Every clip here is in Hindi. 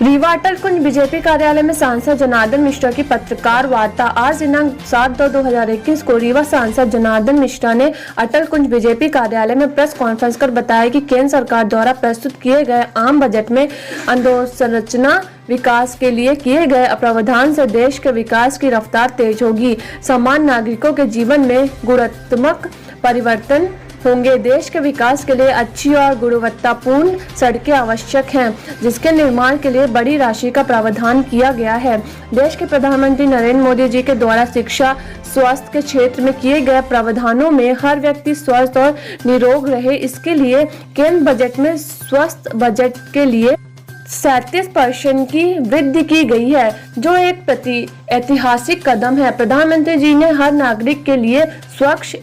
रीवा अटल कुंज बीजेपी कार्यालय में सांसद जनार्दन मिश्रा की पत्रकार वार्ता। आज दिनांक 7/2/2021 को रीवा सांसद जनार्दन मिश्रा ने अटल कुंज बीजेपी कार्यालय में प्रेस कॉन्फ्रेंस कर बताया कि केंद्र सरकार द्वारा प्रस्तुत किए गए आम बजट में अधोसंरचना विकास के लिए किए गए प्रावधान से देश के विकास की रफ्तार तेज होगी। सामान्य नागरिकों के जीवन में गुणात्मक परिवर्तन होंगे। देश के विकास के लिए अच्छी और गुणवत्तापूर्ण सड़कें आवश्यक हैं, जिसके निर्माण के लिए बड़ी राशि का प्रावधान किया गया है। देश के प्रधानमंत्री नरेंद्र मोदी जी के द्वारा शिक्षा स्वास्थ्य के क्षेत्र में किए गए प्रावधानों में हर व्यक्ति स्वस्थ और निरोग रहे, इसके लिए केंद्र बजट में स्वास्थ्य बजट के लिए 37% की वृद्धि की गई है, जो एक ऐतिहासिक कदम है। प्रधानमंत्री जी ने हर नागरिक के लिए स्वच्छ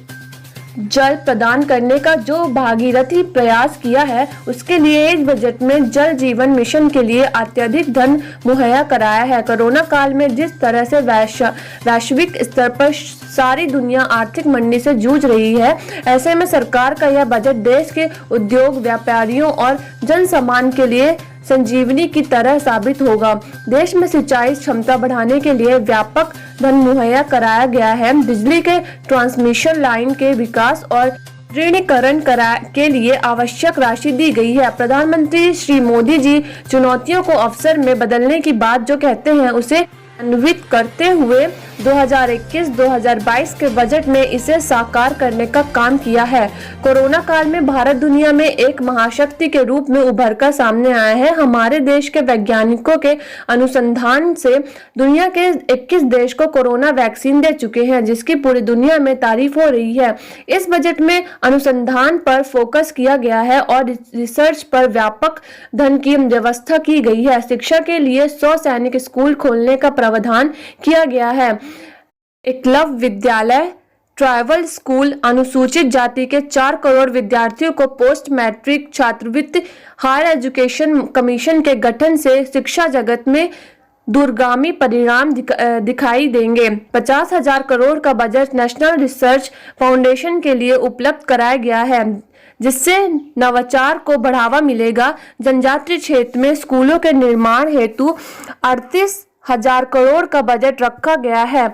जल प्रदान करने का जो भागीरथी प्रयास किया है, उसके लिए इस बजट में जल जीवन मिशन के लिए अत्यधिक धन मुहैया कराया है। कोरोना काल में जिस तरह से वैश्विक स्तर पर सारी दुनिया आर्थिक मंदी से जूझ रही है, ऐसे में सरकार का यह बजट देश के उद्योग व्यापारियों और जन सामान्य के लिए संजीवनी की तरह साबित होगा। देश में सिंचाई क्षमता बढ़ाने के लिए व्यापक धन मुहैया कराया गया है। बिजली के ट्रांसमिशन लाइन के विकास और ऋणीकरण के लिए आवश्यक राशि दी गई है। प्रधानमंत्री श्री मोदी जी चुनौतियों को अवसर में बदलने की बात जो कहते हैं, उसे अन्वित करते हुए 2021-2022 के बजट में इसे साकार करने का काम किया है। कोरोना काल में भारत दुनिया में एक महाशक्ति के रूप में उभर कर सामने आया है। हमारे देश के वैज्ञानिकों के अनुसंधान से दुनिया के 21 देश को कोरोना वैक्सीन दे चुके हैं, जिसकी पूरी दुनिया में तारीफ हो रही है। इस बजट में अनुसंधान पर फोकस किया गया है और रिसर्च पर व्यापक धन की व्यवस्था की गई है। शिक्षा के लिए 100 सैनिक स्कूल खोलने का प्रावधान किया गया है। एकलव्य विद्यालय, ट्राइबल स्कूल, अनुसूचित जाति के 4 करोड़ विद्यार्थियों को पोस्ट मैट्रिक छात्रवृत्ति, हायर एजुकेशन कमीशन के गठन से शिक्षा जगत में दूरगामी परिणाम दिखाई देंगे। 50,000 करोड़ का बजट नेशनल रिसर्च फाउंडेशन के लिए उपलब्ध कराया गया है, जिससे नवाचार को बढ़ावा मिलेगा। जनजातीय क्षेत्र में स्कूलों के निर्माण हेतु 38,000 करोड़ का बजट रखा गया है।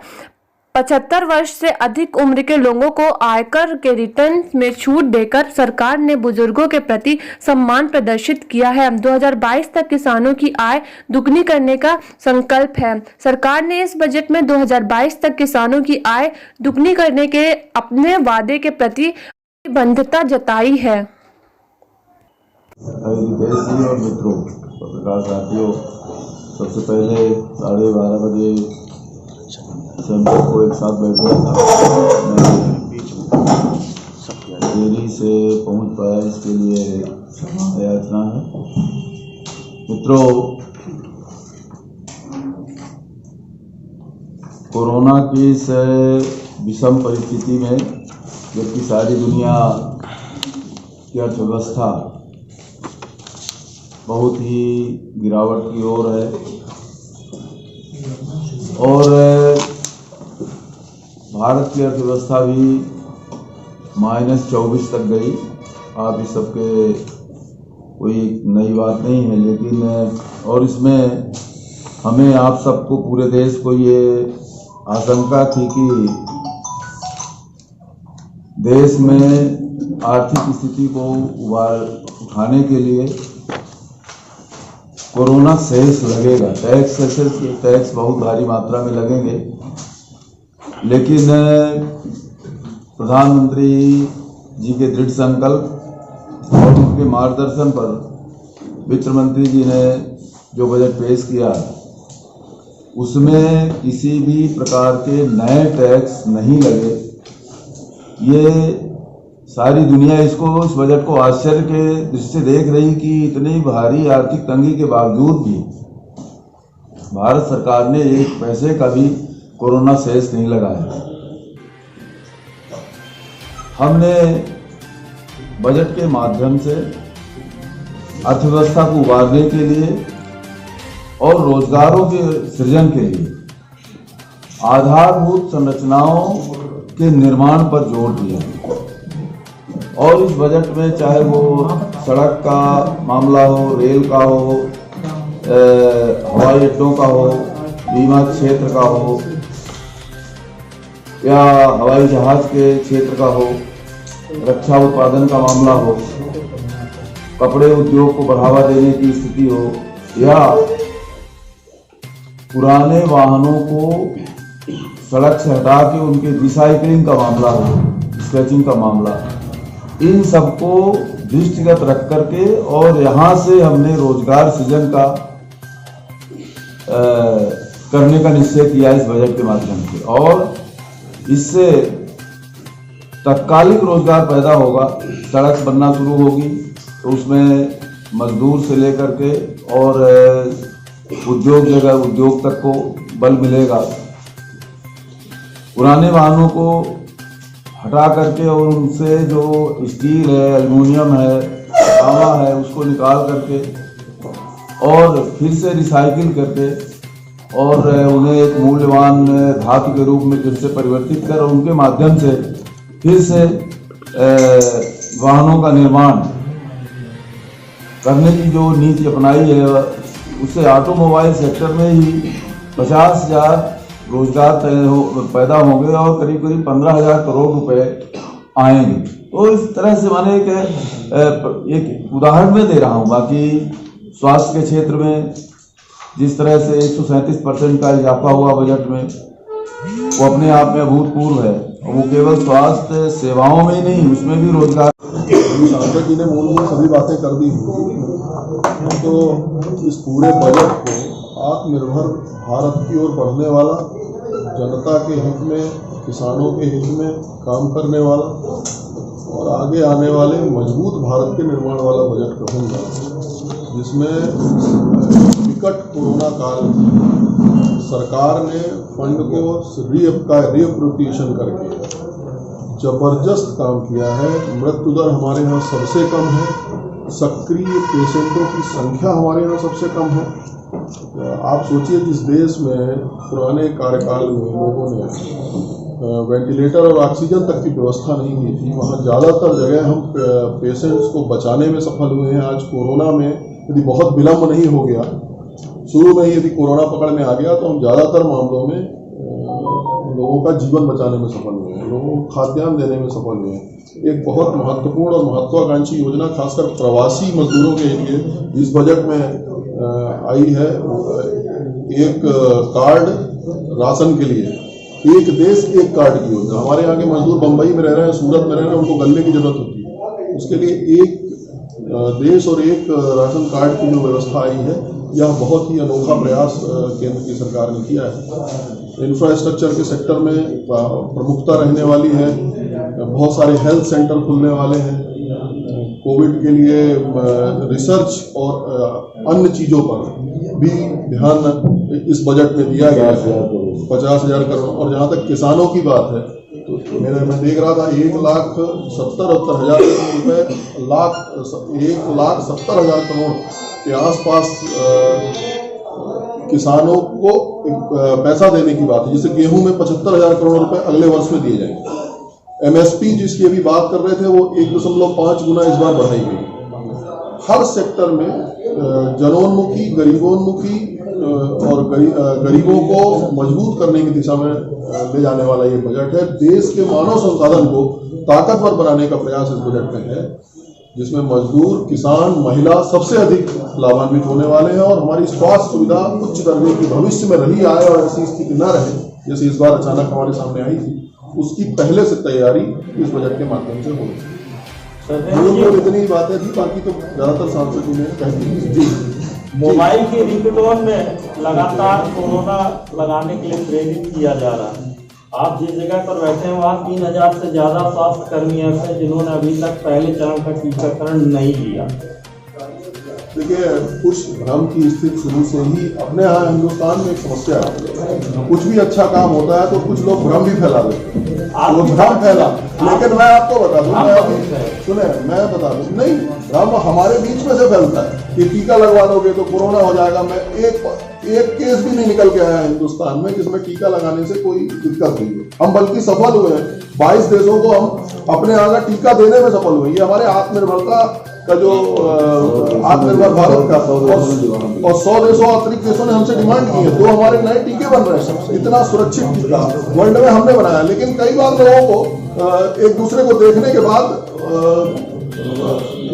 75 वर्ष से अधिक उम्र के लोगों को आयकर के रिटर्न में छूट देकर सरकार ने बुजुर्गों के प्रति सम्मान प्रदर्शित किया है। 2022 तक किसानों की आय दुगनी करने का संकल्प है। सरकार ने इस बजट में 2022 तक किसानों की आय दुगनी करने के अपने वादे के प्रति प्रतिबद्धता जताई है। और मित्रों, पत्रकार साथियों, सबसे पहले 12:30 बजे को एक साथ बैठा था। देरी से पहुंच पाया, इसके लिए क्षमा याचना है। मित्रों, कोरोना की इस विषम परिस्थिति में जबकि सारी दुनिया की अर्थव्यवस्था बहुत ही गिरावट की ओर है और भारत की अर्थव्यवस्था भी -24 तक गई। आप इस सबके कोई नई बात नहीं है, लेकिन और इसमें हमें आप सबको, पूरे देश को ये आशंका थी कि देश में आर्थिक स्थिति को उठाने के लिए कोरोना सेस लगेगा। टैक्स बहुत भारी मात्रा में लगेंगे, लेकिन प्रधानमंत्री जी के दृढ़ संकल्प और उनके मार्गदर्शन पर वित्त मंत्री जी ने जो बजट पेश किया, उसमें किसी भी प्रकार के नए टैक्स नहीं लगे। ये सारी दुनिया इस बजट को आश्चर्य के दृष्टि से देख रही कि इतनी भारी आर्थिक तंगी के बावजूद भी भारत सरकार ने एक पैसे का भी कोरोना सेस नहीं लगाया। हमने बजट के माध्यम से अर्थव्यवस्था को उभारने के लिए और रोजगारों के सृजन के लिए आधारभूत संरचनाओं के निर्माण पर जोर दिया। और इस बजट में चाहे वो सड़क का मामला हो, रेल का हो, हवाई अड्डों का हो, बीमा क्षेत्र का हो या हवाई जहाज के क्षेत्र का हो, रक्षा उत्पादन का मामला हो, कपड़े उद्योग को बढ़ावा देने की स्थिति हो, या पुराने वाहनों को सड़क से हटा के उनके रिसाइकलिंग का मामला हो, स्क्रैचिंग का मामला, इन सबको दृष्टिगत रख करके और यहाँ से हमने रोजगार सृजन का करने का निश्चय किया इस बजट के माध्यम से। और इससे तत्कालिक रोजगार पैदा होगा, सड़क बनना शुरू होगी तो उसमें मजदूर से लेकर के और उद्योग तक को बल मिलेगा। पुराने वाहनों को हटा करके और उनसे जो स्टील है, एल्युमिनियम है, तांबा है, उसको निकाल करके और फिर से रिसाइकिल करके और उन्हें एक मूल्यवान धातु के रूप में फिर से परिवर्तित कर उनके माध्यम से फिर से वाहनों का निर्माण करने की जो नीति अपनाई है, उससे ऑटोमोबाइल सेक्टर में ही 50,000 रोजगार पैदा होंगे और करीब करीब 15,000 करोड़ रुपए आएंगे। तो इस तरह से माने एक उदाहरण में दे रहा हूँ। बाकी स्वास्थ्य के क्षेत्र में जिस तरह से 137% का इजाफा हुआ बजट में, वो अपने आप में अभूतपूर्व है। वो केवल स्वास्थ्य सेवाओं में ही नहीं, उसमें भी रोजगार। सांसद जी ने मूलभूत सभी बातें कर दी। तो इस पूरे बजट को आत्मनिर्भर भारत की ओर बढ़ने वाला, जनता के हित में, किसानों के हित में काम करने वाला और आगे आने वाले मजबूत भारत के निर्माण वाला बजट कहूँगा, जिसमें विकट कोरोना काल में सरकार ने फंड को रीअप्रोप्रिएशन करके जबरदस्त काम किया है। मृत्यु दर हमारे यहाँ सबसे कम है, सक्रिय पेशेंटों की संख्या हमारे यहाँ सबसे कम है। आप सोचिए, जिस देश में पुराने कार्यकाल में लोगों ने वेंटिलेटर और ऑक्सीजन तक की व्यवस्था नहीं की थी, वहाँ ज़्यादातर जगह हम पेशेंट्स को बचाने में सफल हुए हैं। आज कोरोना में यदि बहुत विलम्ब नहीं हो गया, शुरू में ही यदि कोरोना पकड़ में आ गया, तो हम ज़्यादातर मामलों में लोगों का जीवन बचाने में सफल हुए हैं, लोगों को खाद्यान्न देने में सफल हुए हैं। एक बहुत महत्वपूर्ण और महत्वाकांक्षी योजना खासकर प्रवासी मजदूरों के लिए इस बजट में आई है। एक कार्ड राशन के लिए, एक देश एक कार्ड की योजना। हमारे यहाँ के मजदूर बम्बई में रह रहे हैं, सूरत में रह रहे हैं, उनको गले की जरूरत होती है, उसके लिए एक देश और एक राशन कार्ड की जो व्यवस्था आई है, यह बहुत ही अनोखा प्रयास केंद्र की सरकार ने किया है। इंफ्रास्ट्रक्चर के सेक्टर में प्रमुखता रहने वाली है, बहुत सारे हेल्थ सेंटर खुलने वाले हैं। कोविड के लिए रिसर्च और अन्य चीज़ों पर भी ध्यान इस बजट में दिया गया है, 50,000 करोड़। और जहाँ तक किसानों की बात है, तो मैं देख रहा था 1,70,000 रुपये, 1,70,000 करोड़ के आसपास किसानों को पैसा देने की बात है, जिससे गेहूं में 75,000 करोड़ रुपए अगले वर्ष में दिए जाएंगे। एमएसपी जिसकी अभी बात कर रहे थे, वो 1.5 गुना इस बार बढ़ाई गई। हर सेक्टर में जनोन्मुखी, गरीबोन्मुखी और गरीबों को मजबूत करने की दिशा में ले जाने वाला ये बजट है। देश के मानव संसाधन को ताकतवर बनाने का प्रयास इस बजट में है, जिसमें मजदूर, किसान, महिला सबसे अधिक लाभान्वित होने वाले हैं। और हमारी स्वास्थ्य सुविधा उच्च दर्जे की भविष्य में रही आए और ऐसी स्थिति न रहे जैसे इस बार अचानक हमारे सामने आई थी, उसकी पहले से तैयारी इस बजट के माध्यम से हो रही है। इतनी बातें थी, बाकी तो ज्यादातर सांसद जी ने कह दी। मोबाइल के रिंगटोन में लगातार कोरोना लगाने के लिए प्रेरित किया जा रहा है। आप जिस जगह पर बैठे हैं वहाँ 3,000 से ज़्यादा स्वास्थ्य कर्मी ऐसे जिन्होंने अभी तक पहले चरण का टीकाकरण नहीं लिया। देखिए, कुछ भ्रम की स्थिति शुरू से ही अपने यहाँ हिंदुस्तान में एक समस्या है। कुछ भी अच्छा काम होता है तो कुछ लोग भ्रम भी फैला देते हैं, वो भ्रम फैला। लेकिन मैं आपको बता दूं, मैं बता दूं, नहीं, भ्रम हमारे बीच में से फैलता है कि टीका लगवा लोगे तो कोरोना हो जाएगा। मैं एक केस भी नहीं निकल के आया हिंदुस्तान में जिसमें टीका लगाने से कोई दिक्कत हुई है। हम बल्कि सफल हुए हैं, 22 देशों को हम अपने यहाँ का टीका देने में सफल हुए। ये हमारे आत्मनिर्भरता का जो आत्मनिर्भर भारत का और 100 देशों अतिरिक्त देशों ने हमसे डिमांड की है। 2 हमारे नए टीके बन रहे हैं, इतना सुरक्षित टीका वर्ल्ड में हमने बनाया। लेकिन कई बार लोगों को एक दूसरे को देखने के बाद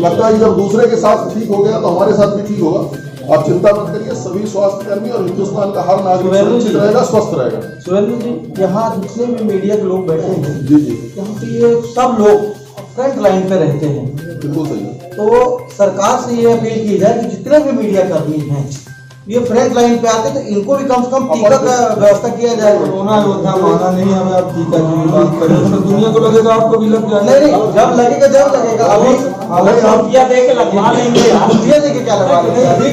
लगता है कि जब दूसरे के साथ ठीक हो गया तो हमारे साथ भी ठीक होगा। आप चिंता मत करिए, सभी स्वास्थ्य कर्मी और हिंदुस्तान का हर नागरिक सुरक्षित रहेगा, स्वस्थ रहेगा। सुरेंद्र जी, यहाँ जितने भी मीडिया के लोग बैठे हैं, जी जी, यहाँ पे ये सब लोग फ्रंट लाइन पे रहते हैं। बिल्कुल सही है। तो सरकार से ये अपील की जाए कि जितने भी मीडिया कर्मी हैं ये फ्रंट लाइन पे आते तो इनको भी कम से कम टीका का व्यवस्था किया जाए। कोरोना योद्धा माना नहीं हमें, आप टीका की बात करें तो दुनिया को लगेगा आपको भी लग जाएगा। नहीं, जब लगेगा जब लगेगा। अभी टीका दे के लगवा लेंगे यार। ये देखिए क्या लगवा लेंगे। अभी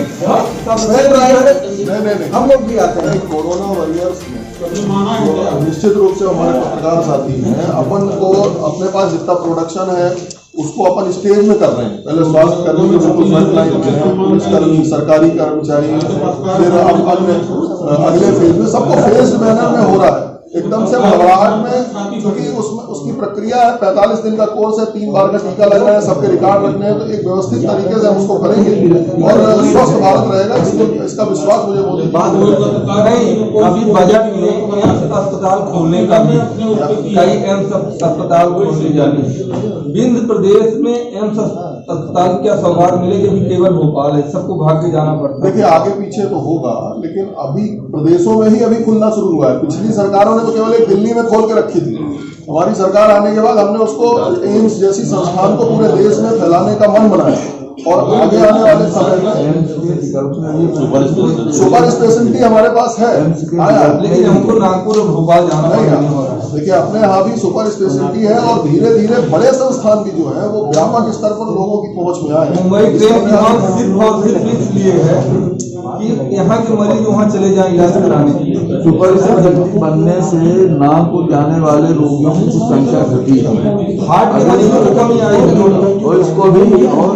नहीं, हम लोग भी आते हैं। कोरोना वॉरियर्स निश्चित रूप से हमारे पत्रकार साथी हैं। अपन को अपने पास जितना प्रोडक्शन है उसको अपन स्टेज में कर रहे हैं। पहले स्वास्थ्य कर्मी जो बिल्कुल फ्रंट लाइन पे हैं, पुलिस कर्मी, सरकारी कर्मचारी, फिर अब अगले फेज में सबको फेज्ड मैनर में हो रहा है। एकदम से घबराहट में, क्योंकि उसमें उसकी प्रक्रिया है, 45 दिन का कोर्स है, 3 बार का टीका लगना है, सबके रिकॉर्ड रखने हैं। तो एक व्यवस्थित तरीके से हम उसको करेंगे और स्वस्थ भारत रहेगा, इसका विश्वास मुझे मोदी बात नहीं। अभी बजट में एम्स अस्पताल खोलने का भी, कई एम्स अस्पताल खोलने जाने। विंध्य प्रदेश में एम्स अस्पताल की क्या सौगात मिलेगी? अभी केवल भोपाल है, सबको भाग के जाना पड़ता है। देखिए आगे पीछे तो होगा, लेकिन अभी प्रदेशों में ही अभी खुलना शुरू हुआ है। पिछली सरकारों ने तो केवल एक दिल्ली में खोल के रखी थी। हमारी सरकार आने के बाद हमने उसको एम्स जैसी संस्थान को पूरे देश में फैलाने का मन बनाया और आगे आने वाले समय में सुपर स्पेशलिटी हमारे पास है। लेकिन हमको नागपुर और भोपाल जाना नहीं, देखिए अपने यहाँ भी सुपर स्पेशलिटी है और धीरे धीरे बड़े संस्थान भी जो है वो व्यापक स्तर पर लोगों की पहुंच में आए। मुंबई ट्रेन की मांग सिर्फ और सिर्फ इसलिए है कि यहाँ के मरीज वहाँ चले जाएं इलाज कराने के लिए। सुपर स्पेशलिटी बनने से नागपुर जाने वाले रोगियों की संख्या घटी है। हार्ट के मरीजों को कमी आई है और इसको भी और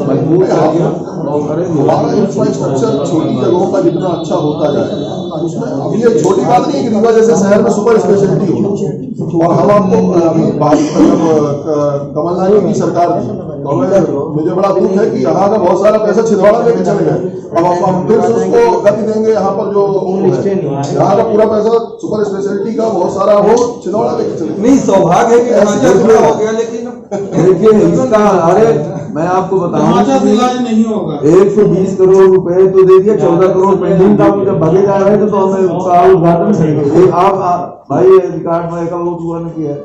मजबूत करेंगे। हमारा इंफ्रास्ट्रक्चर छोटी जगहों का जितना अच्छा होता जाएगा उसमें अभी ये छोटी बात नहीं है कि रीवा जैसे शहर में सुपर स्पेशलिटी हो। और हम आपको अभी कमलनाथ की सरकार थी तो मुझे बड़ा दुख है कि यहाँ का बहुत सारा पैसा छिंदवाड़ा लेके चले गए। अब हम फिर से उसको गति देंगे। यहाँ पर जो यहाँ का पूरा पैसा सुपर स्पेशलिटी का बहुत सारा वो छिंदवाड़ा लेके चले। नहीं, सौभाग्य है कि ढांचा हो गया, लेकिन देखिए इसका, अरे मैं आपको बताऊं, नहीं होगा। 120 करोड़ रुपए तो दे दिया, 14 करोड़ पेंडिंग था। जब भगे जा रहे थे तो हमें उसका उद्घाटन नहीं। आप भाई रिकॉर्ड में का वो पूरा किया है।